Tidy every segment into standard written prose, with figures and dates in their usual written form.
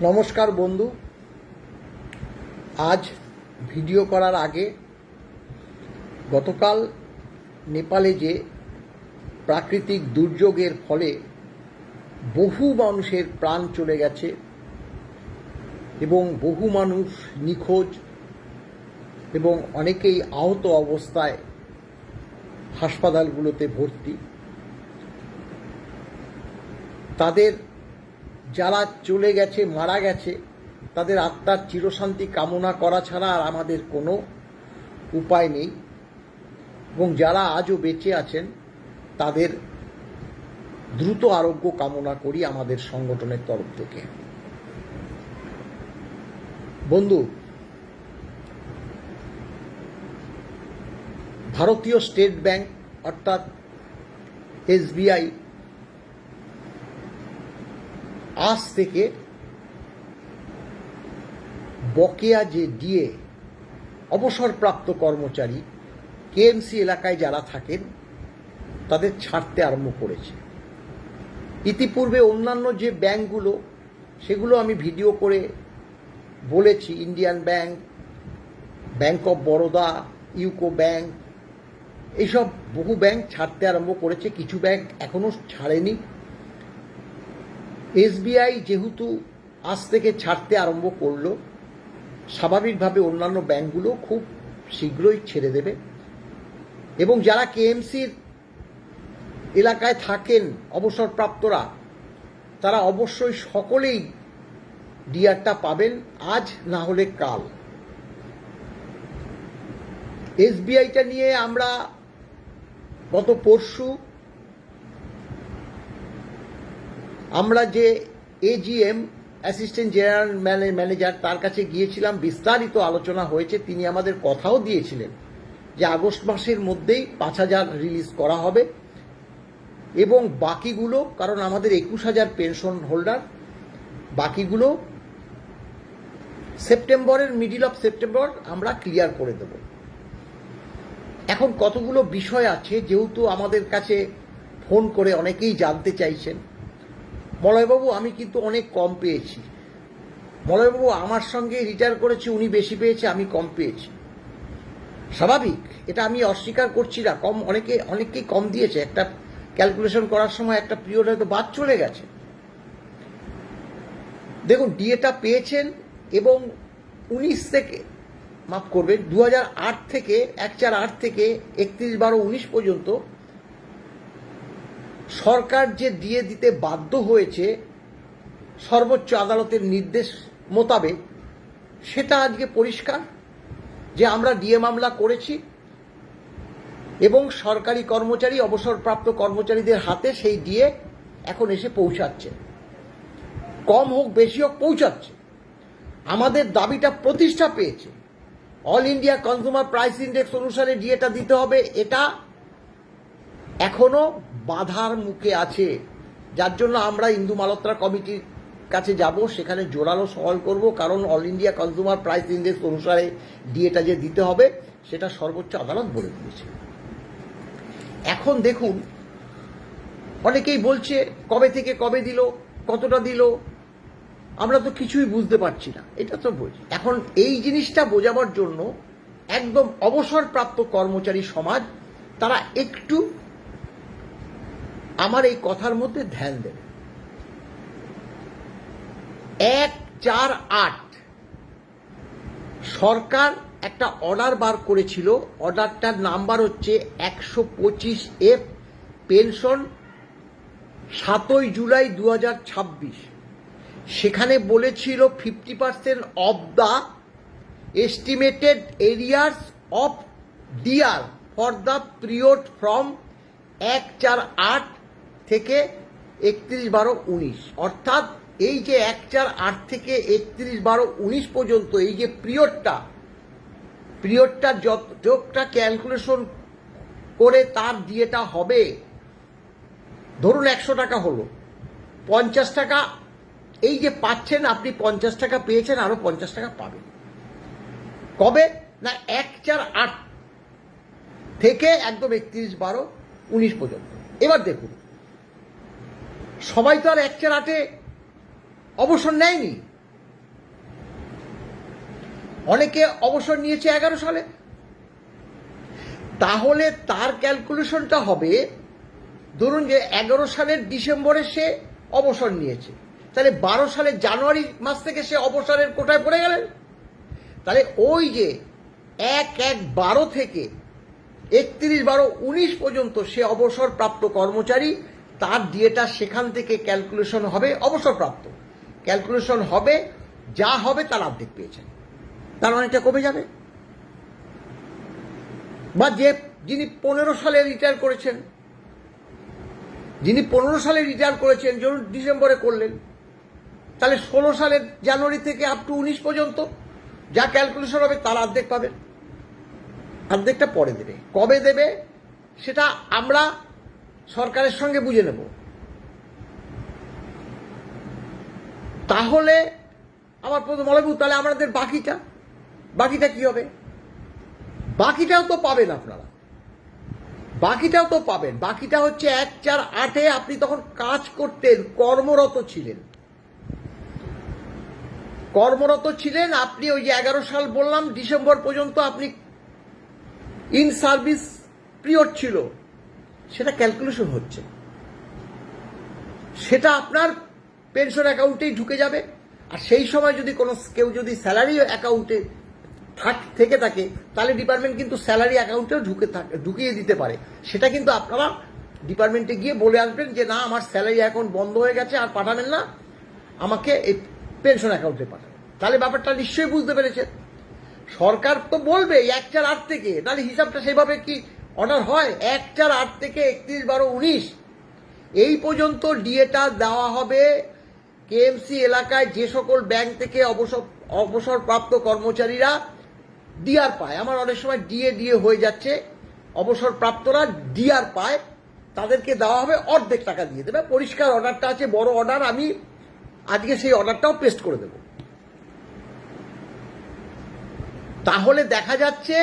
নমস্কার বন্ধু। আজ ভিডিও করার আগে গতকাল নেপালে যে প্রাকৃতিক দুর্যোগের ফলে বহু মানুষের প্রাণ চলে গেছে এবং বহু মানুষ নিখোঁজ এবং অনেকেই আহত অবস্থায় হাসপাতালগুলোতে ভর্তি। তাদের যারা চলে গেছে, মারা গেছে, তাদের আত্মার চিরশান্তি কামনা করা ছাড়া আর আমাদের কোনো উপায় নেই। এবং যারা আজও বেঁচে আছেন তাদের দ্রুত আরোগ্য কামনা করি আমাদের সংগঠনের তরফ থেকে। বন্ধু, ভারতীয় স্টেট ব্যাংক অর্থাৎ SBI আজ থেকে বকেয়া যে ডিএ অবসরপ্রাপ্ত কর্মচারী KMC এলাকায় যারা থাকেন তাদের ছাড়তে আরম্ভ করেছে। ইতিপূর্বে অন্যান্য যে ব্যাংকগুলো সেগুলো আমি ভিডিও করে বলেছি, Indian bank, bank of Baroda, UCO bank, এইসব বহু ব্যাংক ছাড়তে আরম্ভ করেছে, কিছু ব্যাংক এখনও ছাড়েনি। SBI যেহেতু আজ থেকে ছাড়তে আরম্ভ করলো, স্বাভাবিকভাবে অন্যান্য ব্যাংকগুলো খুব শীঘ্রই ছেড়ে দেবে। এবং যারা KMCর এলাকায় থাকেন অবসরপ্রাপ্তরা, তারা অবশ্যই সকলেই ডিআরটা পাবেন, আজ না হলে কাল। SBIটা নিয়ে আমরা গত পরশু আমরা যে AGM অ্যাসিস্ট্যান্ট জেনারেল ম্যানেজার তার কাছে গিয়েছিলাম, বিস্তারিত আলোচনা হয়েছে। তিনি আমাদের কথাও দিয়েছিলেন যে আগস্ট মাসের মধ্যেই 5,000 রিলিজ করা হবে এবং বাকিগুলো, কারণ আমাদের 21,000 পেনশন হোল্ডার, বাকিগুলো সেপ্টেম্বরের মিডল অফ সেপ্টেম্বর আমরা ক্লিয়ার করে দেব। এখন কতগুলো বিষয় আছে, যেহেতু আমাদের কাছে ফোন করে অনেকেই জানতে চাইছেন, মলয়বাবু আমি কিন্তু অনেক কম পেয়েছি, মলয়বাবু আমার সঙ্গে রিটায়ার করেছে উনি বেশি পেয়েছে, আমি কম পেয়েছি। স্বাভাবিক, এটা আমি অস্বীকার করছি না, অনেকেই কম দিয়েছে। একটা ক্যালকুলেশন করার সময় একটা পিরিয়ড হয়তো বাদ চলে গেছে। দেখুন, ডিএটা পেয়েছেন এবং 19 থেকে, মাফ করবেন, 2008 থেকে 1/4 থেকে 31/12/19 পর্যন্ত সরকার যে ডিএ দিতে বাধ্য হয়েছে সর্বোচ্চ আদালতের নির্দেশ মোতাবেক, সেটা আজকে পরিষ্কার যে আমরা ডিএ মামলা করেছি এবং সরকারি কর্মচারী, অবসরপ্রাপ্ত কর্মচারীদের হাতে সেই ডিএ এখন এসে পৌঁছাচ্ছে। কম হোক বেশি হোক পৌঁছাচ্ছে। আমাদের দাবিটা প্রতিষ্ঠা পেয়েছে। All India consumer price index অনুসারে ডিএটা দিতে হবে, এটা এখনো বাধার মুখে আছে। যার জন্য আমরা ইন্দু মালহোত্রা কমিটির কাছে যাব, সেখানে জোরালো সওয়াল করব, কারণ all India consumer price index অনুসারে ডিএটা যে দিতে হবে সেটা সর্বোচ্চ আদালত বলে দিয়েছে। এখন দেখুন, অনেকেই বলছে কবে থেকে কবে দিল, কতটা দিল, আমরা তো কিছুই বুঝতে পারছি না। এটা তো বুঝি। এখন এই জিনিসটা বোঝাবার জন্য একদম অবসরপ্রাপ্ত কর্মচারী সমাজ তারা একটু আমার এই কথার মধ্যে ধ্যান দেবে। 1/4/8 সরকার একটা অর্ডার বার করেছিল, অর্ডারটার নাম্বার হচ্ছে 125F, পেনশন 7 জুলাই 2026। সেখানে বলেছিল 50% of the estimated arrears of DR for the period from 1/4/8 থেকে 31/12/19। অর্থাৎ এই যে 1/4/8 থেকে 31/12/19 পর্যন্ত এই যে পিরিয়ডটা যতটা ক্যালকুলেশন করে তার ডিএটা হবে, ধরুন 100 টাকা হলো, 50 টাকা এই যে পাচ্ছেন আপনি, 50 টাকা পেয়েছেন, আরো 50 টাকা পাবেন। কবে না 1/4/8 থেকে একদম 31/12/19 পর্যন্ত। এবার দেখুন, সবাই তো আর 1/4/8 অবসর নেয়নি। অনেকে অবসর নিয়েছে 11 সালে। তাহলে তার ক্যালকুলেশনটা হবে, ধরুন যে 11 সালের ডিসেম্বরে সে অবসর নিয়েছে, তাহলে 12 সালের জানুয়ারি মাস থেকে সে অবসরের কোটায় পড়ে গেলেন। তাহলে ওই যে 1/1/12 থেকে 31/12/19 পর্যন্ত সে অবসরপ্রাপ্ত কর্মচারী, তার ডিএটা সেখান থেকে ক্যালকুলেশন হবে, অবসরপ্রাপ্ত ক্যালকুলেশন হবে, যা হবে তার অর্ধেক পেয়েছেন, তার অনেকটা কমে যাবে। বা যিনি 15 সালে রিটায়ার করেছেন, ধরুন ডিসেম্বরে করলেন, তাহলে 16 সালের জানুয়ারি থেকে আপ টু 19 পর্যন্ত যা ক্যালকুলেশন হবে তার অর্ধেক পাবেন, অর্ধেকটা পরে দেবে। কবে দেবে সেটা আমরা সরকারের সঙ্গে বুঝে নেব। তাহলে আমার প্রথম বলব, তাহলে আমাদের বাকিটা কি হবে? বাকিটাও তো পাবেন আপনারা, বাকিটা হচ্ছে 1/4/8-এ আপনি তখন কাজ করতেন, কর্মরত ছিলেন আপনি। ওই যে 11 সাল বললাম ডিসেম্বর পর্যন্ত আপনি ইন সার্ভিস পিরিয়ড ছিল, সেটা ক্যালকুলেশন হচ্ছে, সেটা আপনার পেনশন অ্যাকাউন্টেই ঢুকে যাবে। আর সেই সময় যদি কেউ যদি স্যালারি অ্যাকাউন্টে থেকে থাকে, তাহলে ডিপার্টমেন্ট কিন্তু স্যালারি অ্যাকাউন্টেও ঢুকিয়ে দিতে পারে। সেটা কিন্তু আপনারা ডিপার্টমেন্টে গিয়ে বলে আসবেন যে না, আমার স্যালারি অ্যাকাউন্ট বন্ধ হয়ে গেছে, আর পাঠাবেন না, আমাকে এই পেনশন অ্যাকাউন্টে পাঠাবেন। তাহলে ব্যাপারটা নিশ্চয়ই বুঝতে পেরেছেন। সরকার তো বলবে 1/4/8 থেকে, তাহলে হিসাবটা সেভাবে কি অর্ডার হয়? 1/4/8 থেকে 31/12/19 এই পর্যন্ত ডিএটা দেওয়া হবে। কেএমসি এলাকায় যে সকল ব্যাংক থেকে অবসরপ্রাপ্ত কর্মচারীরা ডিআর পায়, আমার অনেক সময় ডিএ হয়ে যাচ্ছে, অবসরপ্রাপ্তরা ডিআর পায়, তাদেরকে দেওয়া হবে, অর্ধেক টাকা দিয়ে দেবে। পরিষ্কার অর্ডারটা আছে, বড় অর্ডার, আমি আজকে সেই অর্ডারটাও পেস্ট করে দেব। তাহলে দেখা যাচ্ছে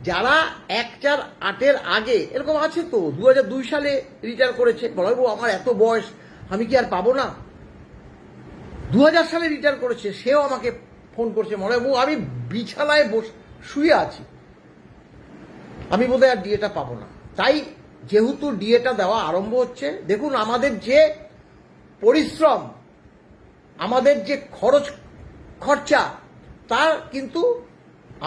যারা 1/4/8-এর আগে, এরকম আছে তো 2002 সালে রিটায়ার করেছে, বলবো আমার এত বয়স, আমি কি আর পাবো না? 2000 সালে রিটায়ার করেছে, সেও আমাকে ফোন করছে, বলবো আমি বিছানায় শুয়ে আছি, আমি বোধহয় আর ডিএটা পাবো না। তাই যেহেতু ডিএটা দেওয়া আরম্ভ হচ্ছে, দেখুন আমাদের যে পরিশ্রম, আমাদের যে খরচা, তার কিন্তু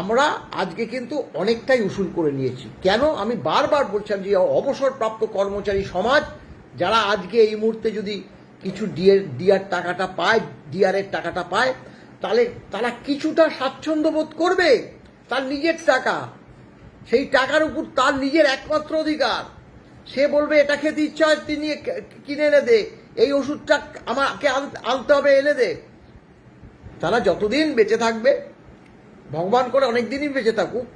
আমরা আজকে কিন্তু অনেকটাই উসুল করে নিয়েছি। কেন? আমি বারবার বলছিলাম যে অবসরপ্রাপ্ত কর্মচারী সমাজ যারা আজকে এই মুহূর্তে যদি কিছু ডিআর টাকাটা পায়, তাহলে তারা কিছুটা স্বাচ্ছন্দ্য বোধ করবে। তার নিজের টাকা, সেই টাকার উপর তার নিজের একমাত্র অধিকার। সে বলবে এটা খেতে ইচ্ছা হয় তিনি কিনে এনে দে, এই ওষুধটা আমাকে আনতে হবে, এনে দে। তারা যতদিন বেঁচে থাকবে, ভগবান করে অনেক দিনই বেঁচে থাকুক,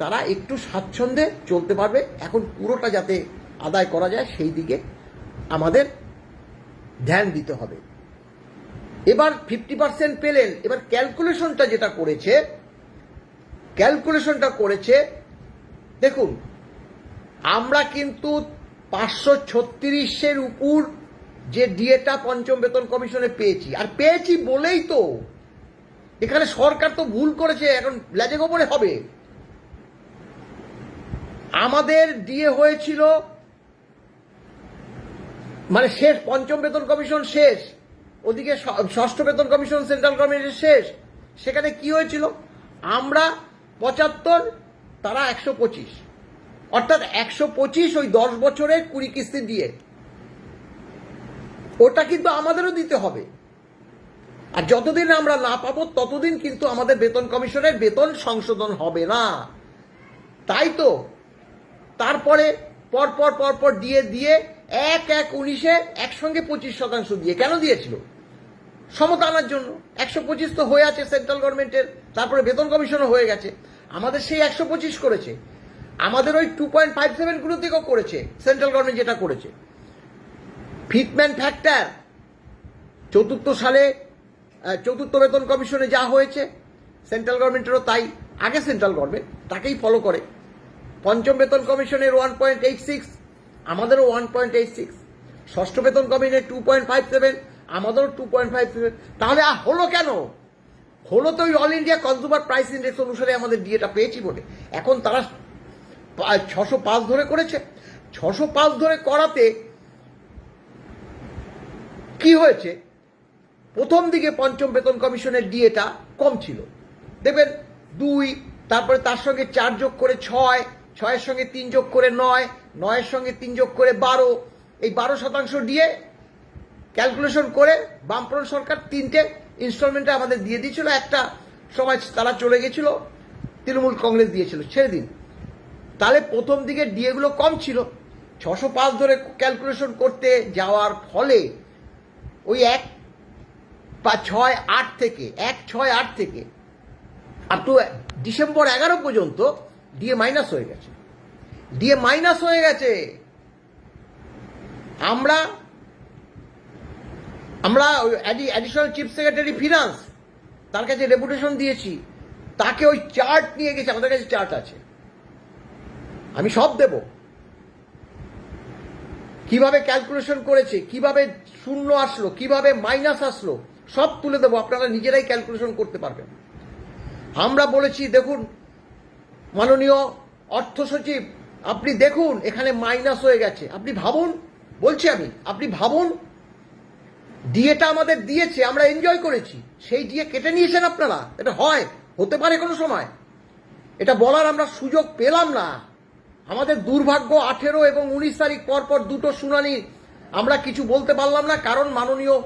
তারা একটু স্বাচ্ছন্দ্যে চলতে পারবে। এখন পুরোটা যাতে আদায় করা যায় সেই দিকে আমাদের ধ্যান দিতে হবে। এবার 50% পেলেন। এবার ক্যালকুলেশনটা যেটা করেছে, দেখুন আমরা কিন্তু 536-এর উপর যে ডিএটা পঞ্চম বেতন কমিশনে পেয়েছি, আর পেয়েছি বলেই তো এখানে সরকার তো ভুল করেছে, এখন লেজে গোবরে হবে। আমাদের ডিএ হয়েছিল মানে শেষ, পঞ্চম বেতন কমিশন শেষ, ওদিকে ষষ্ঠ বেতন কমিশন সেন্ট্রাল গভর্নমেন্টের শেষ। সেখানে কি হয়েছিল? আমরা 75, তারা 125, অর্থাৎ 125 ওই 10 বছরের 20 কিস্তি দিয়ে, ওটা কিন্তু আমাদেরও দিতে হবে। আর যতদিন আমরা না পাবো ততদিন কিন্তু আমাদের বেতন কমিশনের বেতন সংশোধন হবে না। তাই তো তারপরে পরপর দিয়ে 1/1/19-এ একসঙ্গে 25% দিয়ে, কেন দিয়েছিল? সমতা আনার জন্য। 125 তো হয়ে আছে সেন্ট্রাল গভর্নমেন্টের, তারপরে বেতন কমিশনও হয়ে গেছে, আমাদের সেই 125 করেছে। আমাদের ওই 2.57 গুলো থেকেও করেছে সেন্ট্রাল গভর্নমেন্ট, যেটা করেছে ফিটম্যান ফ্যাক্টর। চতুর্থ বেতন কমিশনে যা হয়েছে সেন্ট্রাল গভর্নমেন্টেরও তাই, আগে সেন্ট্রাল গভর্নমেন্ট তাকেই ফলো করে। পঞ্চম বেতন কমিশনের 1.86, আমাদেরও 1.86। ষষ্ঠ বেতন কমিশনের 2.57, আমাদেরও 2.57। তাহলে হলো কেন? হলো তো ওই all India consumer price index অনুসারে আমাদের ডিএটা পেয়েছি বলে। এখন তারা 605 ধরে করেছে। 605 ধরে করাতে কি হয়েছে, প্রথম দিকে পঞ্চম বেতন কমিশনের ডিএটা কম ছিল, দেখবেন 2, তারপরে তার সঙ্গে 4 যোগ করে 6, 6-এর সঙ্গে 3 যোগ করে 9, 9-এর সঙ্গে 3 যোগ করে 12, এই 12% ডিএ ক্যালকুলেশন করে বামফ্রন্ট সরকার 3টে ইনস্টলমেন্টে আমাদের দিয়ে দিয়েছিল। একটা সময় তারা চলে গেছিল, তৃণমূল কংগ্রেস দিয়েছিল, ছেড়ে দিন। তাহলে প্রথম দিকে ডিএগুলো কম ছিল। 605 ধরে ক্যালকুলেশন করতে যাওয়ার ফলে ওই 1/6/8 থেকে 1/6/8 থেকে আপ টু ডিসেম্বর 11 পর্যন্ত ডিএ মাইনাস হয়ে গেছে। ডিএ মাইনাস হয়ে গেছে। আমরা অ্যাডিশনাল চিফ সেক্রেটারি ফিনান্স, তার কাছে রেপুটেশন দিয়েছি, তাকে ওই চার্ট নিয়ে গেছে, আমাদের কাছে চার্ট আছে, আমি সব দেব, কিভাবে ক্যালকুলেশন করেছে, কিভাবে শূন্য আসলো, কিভাবে মাইনাস আসলো, সব তুলে দেবো, আপনারা নিজেরাই ক্যালকুলেশন করতে পারবেন। আমরা বলেছি দেখুন মাননীয় অর্থ সচিব, আপনি দেখুন এখানে মাইনাস হয়ে গেছে, আপনি ভাবুন, বলছি আমি, আপনি ভাবুন ডিএটা আমাদের দিয়েছে, আমরা এনজয় করেছি, সেই ডিএ কেটে নিয়েছেন আপনারা। এটা হতে পারে কোনো সময়, এটা বলার আমরা সুযোগ পেলাম না। আমাদের দুর্ভাগ্য 18 এবং 19 তারিখ পরপর দুটো শুনানি আমরা কিছু বলতে পারলাম না, কারণ মাননীয়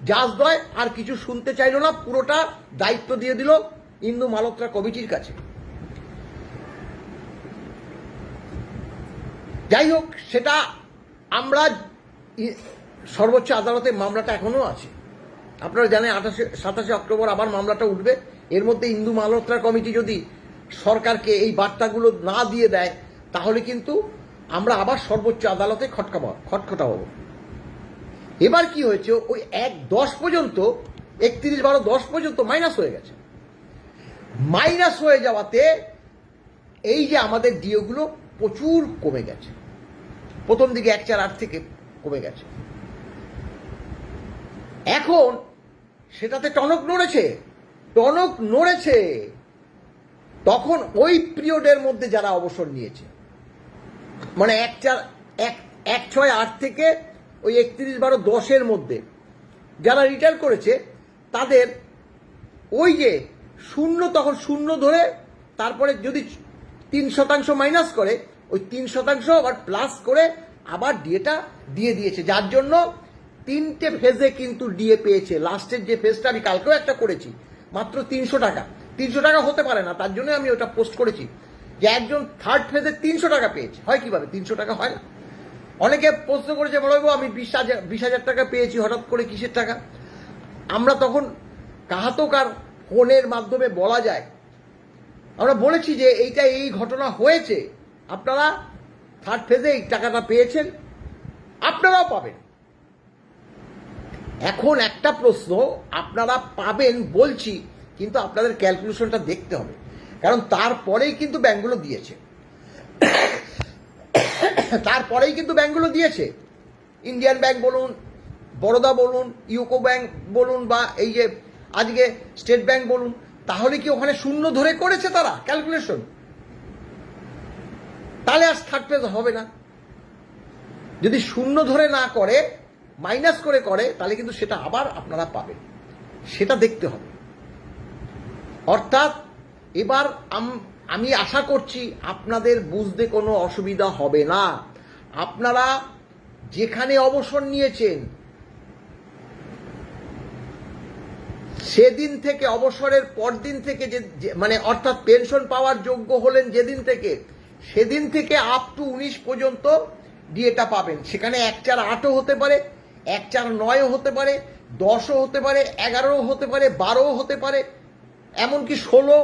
জাজদ্বয় আর কিছু শুনতে চাইল না, পুরোটা দায়িত্ব দিয়ে দিল ইন্দু মালহোত্রা কমিটির কাছে। যাই হোক, সেটা আমরা সর্বোচ্চ আদালতে মামলাটা এখনো আছে, আপনারা জানেন 27 অক্টোবর আবার মামলাটা উঠবে। এর মধ্যে ইন্দু মালহোত্রা কমিটি যদি সরকারকে এই বার্তাগুলো না দিয়ে দেয়, তাহলে কিন্তু আমরা আবার সর্বোচ্চ আদালতে খটখটাবো। এবার কি হয়েছে, ওই 1/10 পর্যন্ত 31/12/10 পর্যন্ত মাইনাস হয়ে গেছে। মাইনাস হয়ে যাওয়াতে এই যে আমাদের ডিওগুলো প্রচুর কমে গেছে, প্রথম দিকে 1/4/8 থেকে কমে গেছে। এখন সেটাতে টনক নড়েছে। তখন ওই পিরিয়ডের মধ্যে যারা অবসর নিয়েছে, মানে 1/6/8 থেকে ওই 31/12/10 মধ্যে যারা রিটায়ার করেছে, তাদের ওই যে শূন্য, তখন শূন্য ধরে তারপরে যদি 3% মাইনাস করে, ওই 3% আবার প্লাস করে আবার ডিএটা দিয়ে দিয়েছে, যার জন্য 3টে ফেজে কিন্তু ডিএ পেয়েছে। লাস্টের যে ফেজটা আমি কালকেও একটা করেছি, মাত্র 300 টাকা। 300 টাকা হতে পারে না, তার জন্য আমি ওটা পোস্ট করেছি যে একজন থার্ড ফেজে 300 টাকা পেয়েছে। হয় কিভাবে 300 টাকা হয় না? অনেকে প্রশ্ন করেছে, বলবো আমি 20,000 টাকা পেয়েছি, হঠাৎ করে কিসের টাকা? আমরা তখন কাহাতকার ফোনের মাধ্যমে বলা যায়, আমরা বলেছি যে এইটা এই ঘটনা হয়েছে, আপনারা থার্ড ফেজে এই টাকাটা পেয়েছেন, আপনারাও পাবেন। এখন একটা প্রশ্ন, আপনারা পাবেন বলছি, কিন্তু আপনাদের ক্যালকুলেশনটা দেখতে হবে, কারণ তারপরেই কিন্তু ব্যাংকগুলো দিয়েছে। ইন্ডিয়ান ব্যাংক বলুন, বরোদা বলুন, ইউকো ব্যাংক বলুন, বা এই যে আজকে স্টেট ব্যাংক বলুন, তাহলে কি ওখানে শূন্য ধরে করেছে তারা ক্যালকুলেশন? তাহলে আর থার্ড ফেজ হবে না। যদি শূন্য ধরে না করে, মাইনাস করে, তাহলে কিন্তু সেটা আবার আপনারা পাবেন, সেটা দেখতে হবে। অর্থাৎ এবার আমি আশা করছি আপনাদের বুঝতে কোনো অসুবিধা হবে না। আপনারা যেখানে অবসর নিয়েছেন, সেদিন থেকে, অবসরের পরদিন থেকে, মানে অর্থাৎ পেনশন পাওয়ার যোগ্য হলেন যেদিন থেকে, সেদিন থেকে আপ টু 19 পর্যন্ত ডিএটা পাবেন। সেখানে 1/4/8ও হতে পারে, 1/4/9ও হতে পারে, 10ও হতে পারে, 11ও হতে পারে, 12ও হতে পারে, এমনকি 16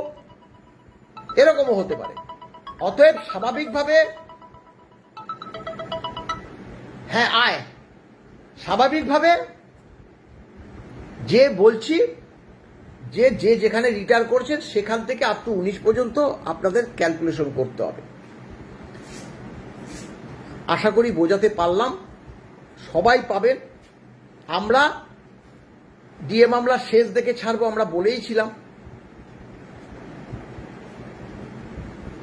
এরকমও হতে পারে। অতএব স্বাভাবিকভাবে স্বাভাবিকভাবে যে বলছি যে যেখানে রিটায়ার করছেন সেখান থেকে আপ টু 19 পর্যন্ত আপনাদের ক্যালকুলেশন করতে হবে। আশা করি বোঝাতে পারলাম, সবাই পাবেন। আমরা ডিএ মামলা শেষ দেখে ছাড়বো, আমরা বলেইছিলাম,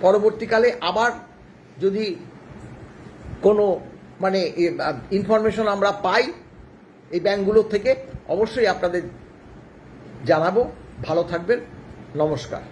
পরবর্তীকালে আবার যদি কোনো মানে ইনফরমেশন আমরা পাই এই ব্যাংকগুলোর থেকে অবশ্যই আপনাদের জানাবো। ভালো থাকবেন, নমস্কার।